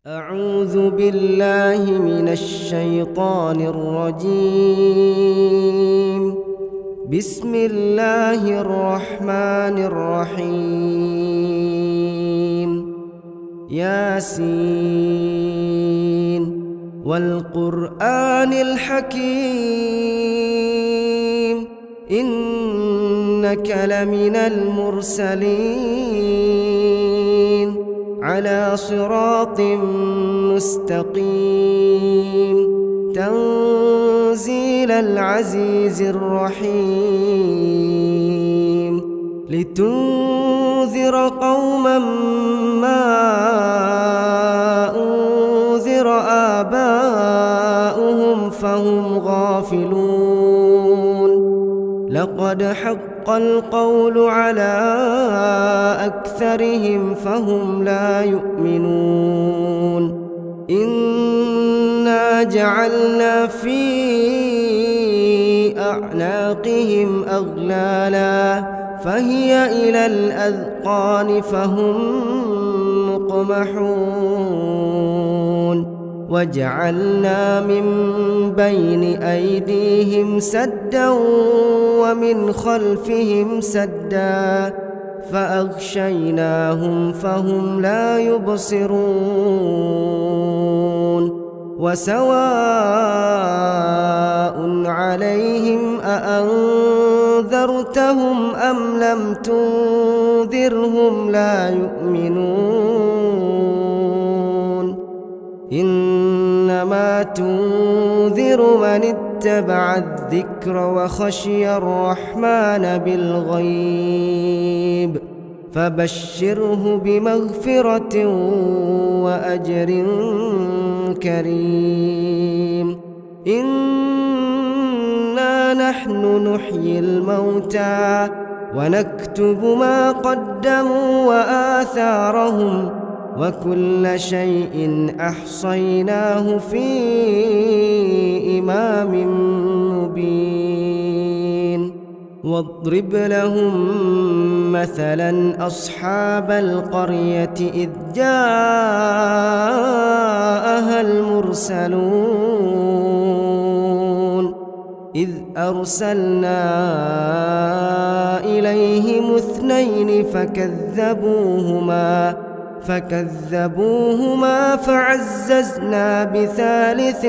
أعوذ بالله من الشيطان الرجيم. بسم الله الرحمن الرحيم. ياسين والقرآن الحكيم إنك لمن المرسلين على صراط مستقيم تنزيل العزيز الرحيم لتنذر قوما ما أنذر آباؤهم فهم غافلون لقد حق القول على أكثرهم فهم لا يؤمنون إنا جعلنا في أعناقهم أغلالا فهي إلى الأذقان فهم مقمحون وجعلنا من بين أيديهم سدا ومن خلفهم سدا فأغشيناهم فهم لا يبصرون وسواء عليهم أأنذرتهم أم لم تنذرهم لا يؤمنون إنما تنذر من اتبع الذكر وخشي الرحمن بالغيب فبشره بمغفرة وأجر كريم إنا نحن نحيي الموتى ونكتب ما قدموا وآثارهم وكل شيء أحصيناه في إمام مبين واضرب لهم مثلا أصحاب القرية إذ جاءها المرسلون إذ أرسلنا إليهم اثنين فكذبوهما فعززنا بثالث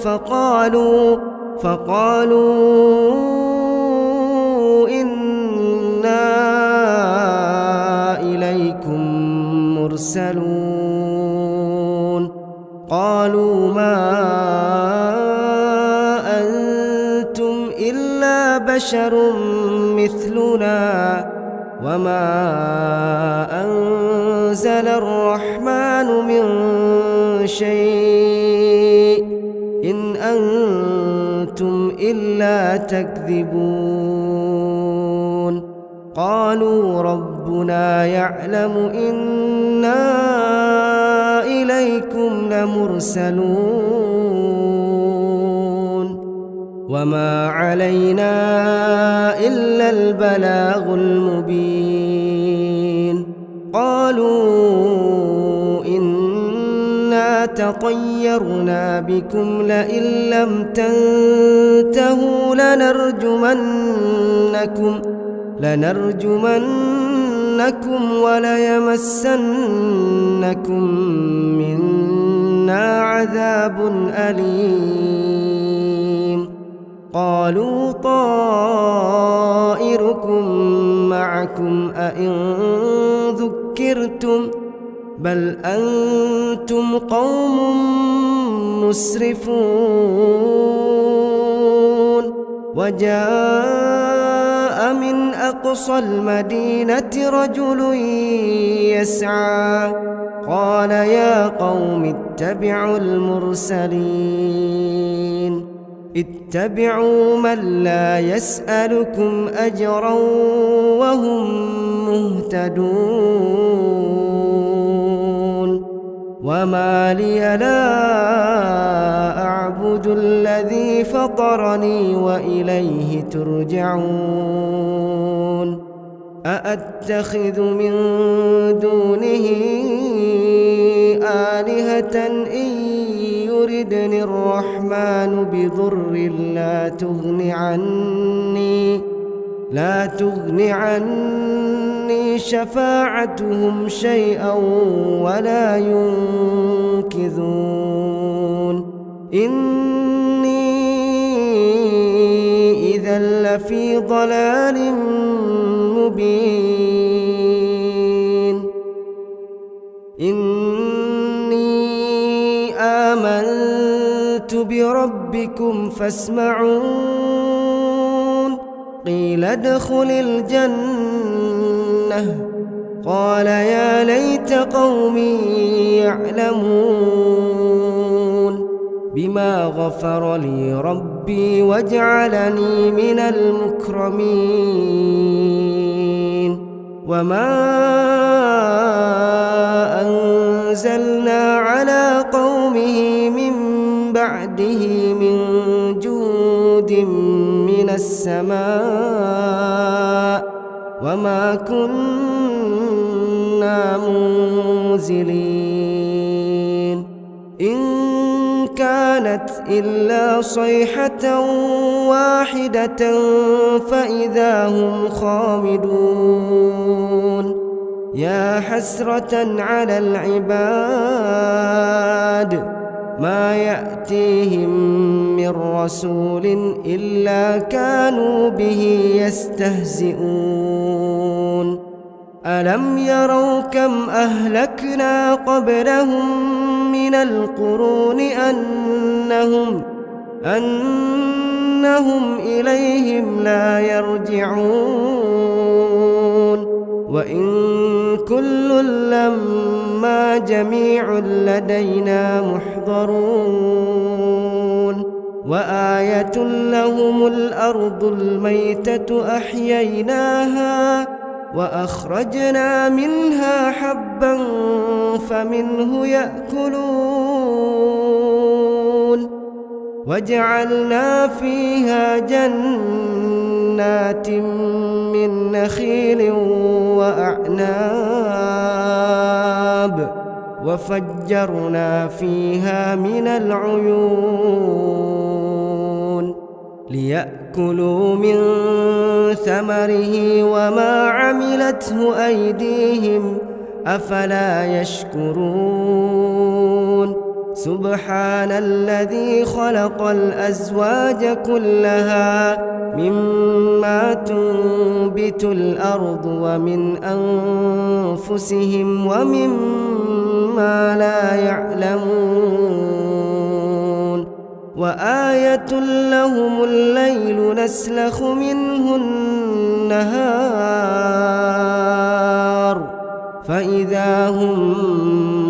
فقالوا إنا إليكم مرسلون قالوا ما أنتم إلا بشر مثلنا وما أنزل الرحمن من شيء إن أنتم إلا تكذبون قالوا ربنا يعلم إنا إليكم لمرسلون وما علينا إلا البلاغ المبين قالوا إنا تطيرنا بكم لئن لم تنتهوا لنرجمنكم وليمسنكم منا عذاب أليم قالوا طائركم معكم أئن ذكرتم بل أنتم قوم مسرفون وجاء من أقصى المدينة رجل يسعى قال يا قوم اتبعوا المرسلين اتبعوا من لا يسألكم أجرا وهم مهتدون وما لي لا أعبد الذي فطرني وإليه ترجعون أأتخذ من دونه آلهة إن يردني الرحمن بضر لا تغن عني شفاعتهم شيئا ولا ينقذون إني إذا لفي ضلال مبين إني آمنت بربكم فاسمعون قيل ادخل الجنة قال يا ليت قومي يعلمون بما غفر لي ربي وجعلني من المكرمين وما أنزلنا على قومه من بعده من جود من السماء وما كنا منزلين إن كانت إلا صيحة واحدة فإذا هم خامدون يا حسرة على العباد ما يأتيهم من رسول إلا كانوا به يستهزئون ألم يروا كم أهلكنا قبلهم من القرون أنهم إليهم لا يرجعون وإن كل لما جميع لدينا محضرون وآية لهم الأرض الميتة أحييناها وأخرجنا منها حبا فمنه يأكلون وجعلنا فيها جنات من نخيل وأعناب وفجرنا فيها من العيون ليأكلوا من ثمره وما عملته أيديهم أفلا يشكرون سبحان الذي خلق الأزواج كلها مما تنبت الأرض ومن أنفسهم ومما لا يعلمون وآية لهم الليل نسلخ منه النهار فإذا هم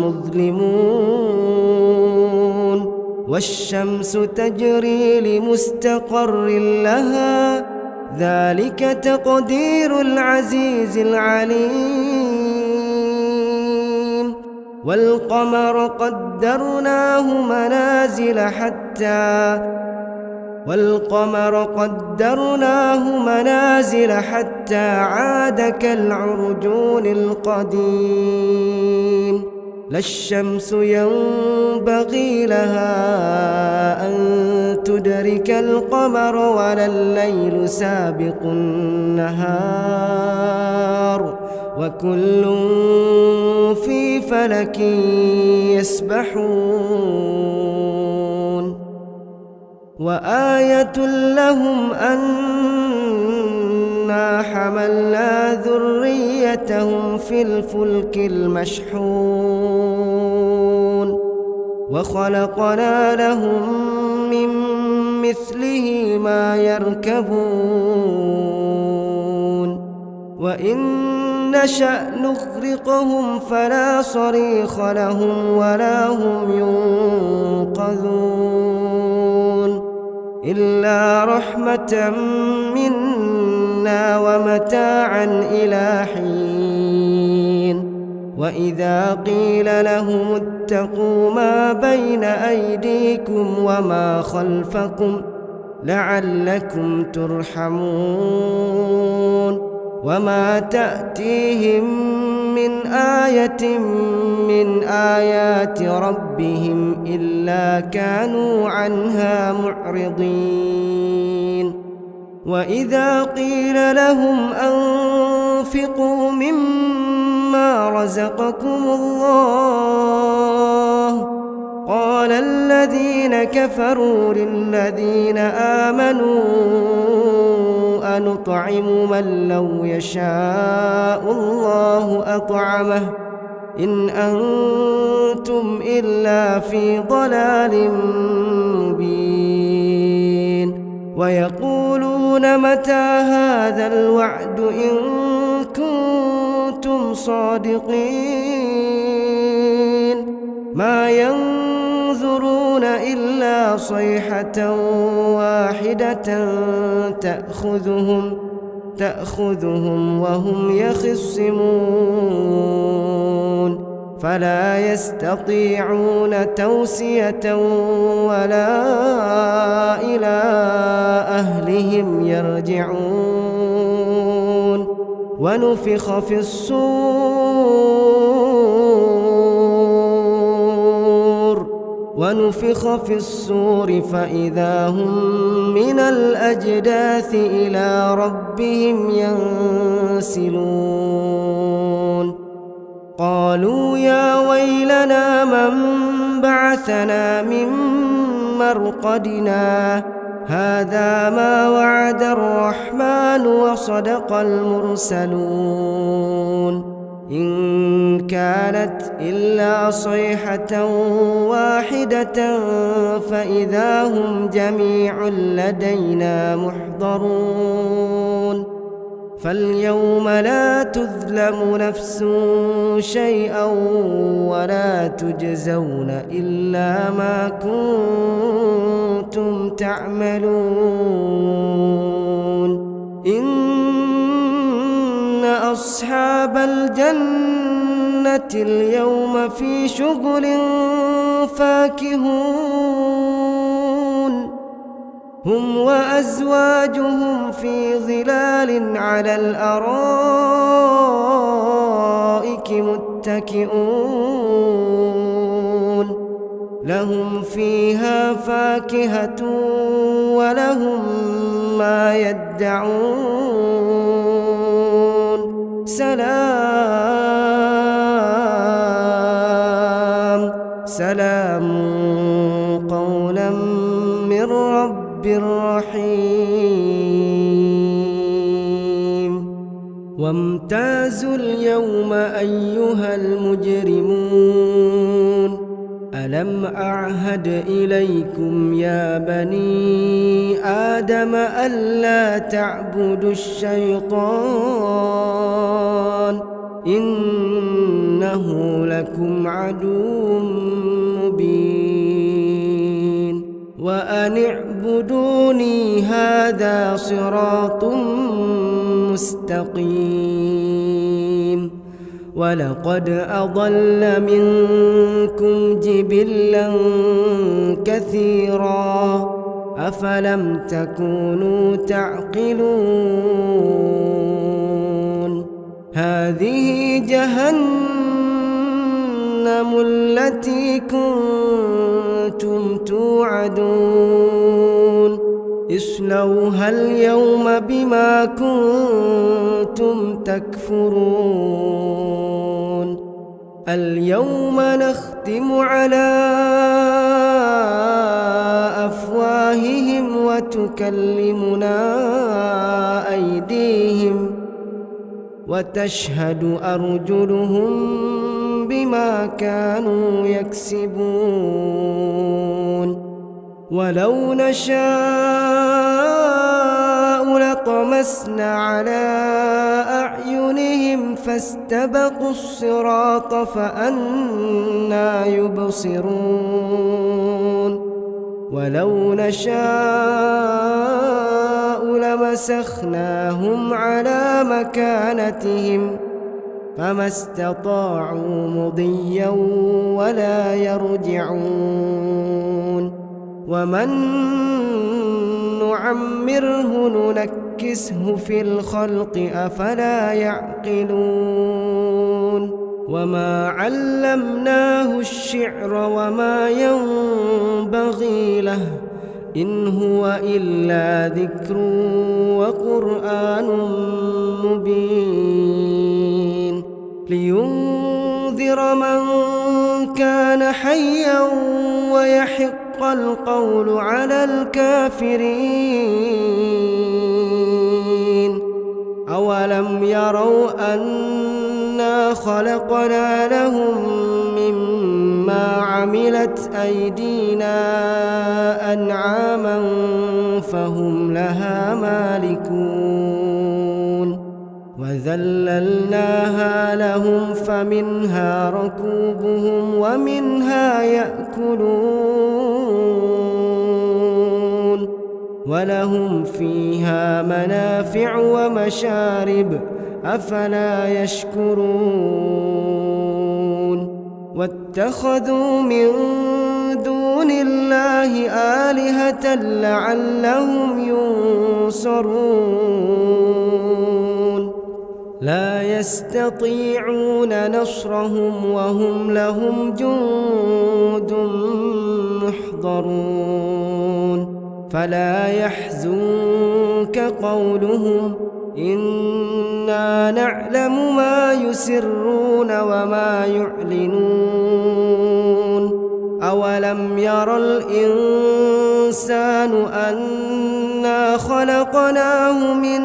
مظلمون والشمس تجري لمستقر لها ذلك تقدير العزيز العليم والقمر قدرناه منازل حتى عاد كالعرجون القديم لا الشمس ينبغي لها أن تدرك القمر ولا الليل سابق النهار وكل في فلك يسبحون وآية لهم أنا حملنا ذريتهم في الفلك المشحون وخلقنا لهم من مثله ما يركبون وإن نشأ نغرقهم فلا صريخ لهم ولا هم ينقذون إلا رحمة منا ومتاعا إلى حين وإذا قيل لهم اتقوا ما بين أيديكم وما خلفكم لعلكم ترحمون وما تأتيهم من آية من آيات ربهم إلا كانوا عنها معرضين وإذا قيل لهم أنفقوا مما رزقكم الله قال الذين كفروا للذين آمنوا أنطعم من لو يشاء الله أطعمه إن أنتم إلا في ضلال مبين ويقولون متى هذا الوعد إن كنتم صادقين ما ينظرون إلا صيحة واحدة تأخذهم وهم يخصمون فلا يستطيعون توصية ولا إلى أهلهم يرجعون ونفخ في الصور فإذا هم من الأجداث إلى ربهم ينسلون قالوا يا ويلنا من بعثنا من مرقدنا هذا ما وعد الرحمن وصدق المرسلون إن كانت إلا صيحة واحدة فإذا هم جميع لدينا محضرون فاليوم لا تظلم نفس شيئا ولا تجزون إلا ما كنتم تعملون إن أصحاب الجنة اليوم في شغل فاكهون هم وأزواجهم في ظلال على الأرائك متكئون لهم فيها فاكهة ولهم ما يدعون سلام قولا من رب رحيم وامتازوا اليوم أيها المجرمون ألم أعهد إليكم يا بني آدم ألا تعبدوا الشيطان إنه لكم عدو مبين وأن اعبدوني هذا صراط مستقيم ولقد أضل منكم جبلا كثيرا أفلم تكونوا تعقلون هذه جهنم التي كنتم توعدون اصلوها اليوم بما كنتم تكفرون اليوم نختم على أفواههم وتكلمنا أيديهم وتشهد أرجلهم بما كانوا يكسبون ولو نشاء لطمسنا على أعينهم فاستبقوا الصراط فأنى يبصرون ولو نشاء لمسخناهم على مكانتهم فما استطاعوا مضيا ولا يرجعون ومن نعمره ننكسه في الخلق أفلا يعقلون وما علمناه الشعر وما ينبغي له إن هو إلا ذكر وقرآن مبين لينذر من كان حيا ويحق القول على الكافرين أولم يروا أنا خلقنا لهم مما عملت أيدينا أنعاما فهم لها مالكون وذللناها لهم فمنها ركوبهم ومنها يأكلون ولهم فيها منافع ومشارب أفلا يشكرون واتخذوا من دون الله آلهة لعلهم ينصرون لا يستطيعون نصرهم وهم لهم جند محضرون فلا يحزنك قولهم إنا نعلم ما يسرون وما يعلنون أولم ير الإنسان أنا خلقناه من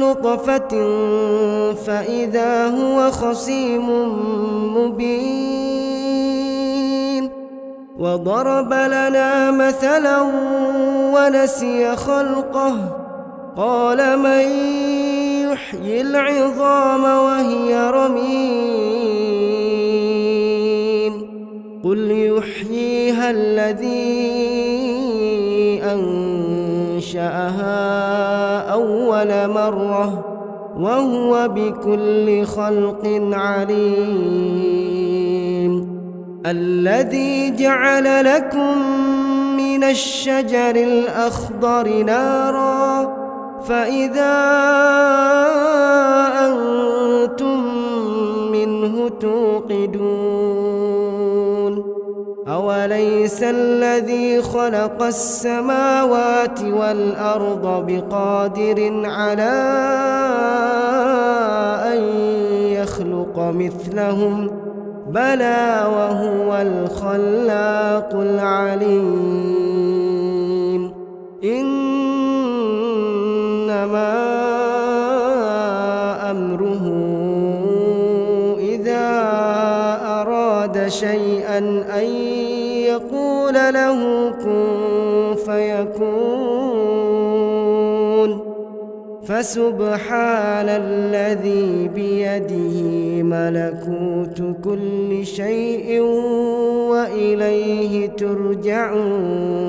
نطفة فإذا هو خصيم مبين وضرب لنا مثلا ونسي خلقه قال من يحيي العظام وهي رميم قل يحييها الذي أنشأها أول مرة وهو بكل خلق عليم الذي جعل لكم من الشجر الأخضر نارا فإذا أنتم منه توقدون أوليس الذي خلق السماوات والأرض بقادر على أن يخلق مثلهم بلى وهو الخلاق العليم إنما أمره إذا أراد شيئا أن يقول له كن فيكون فسبحان الذي بيده ملكوت كل شيء وإليه ترجعون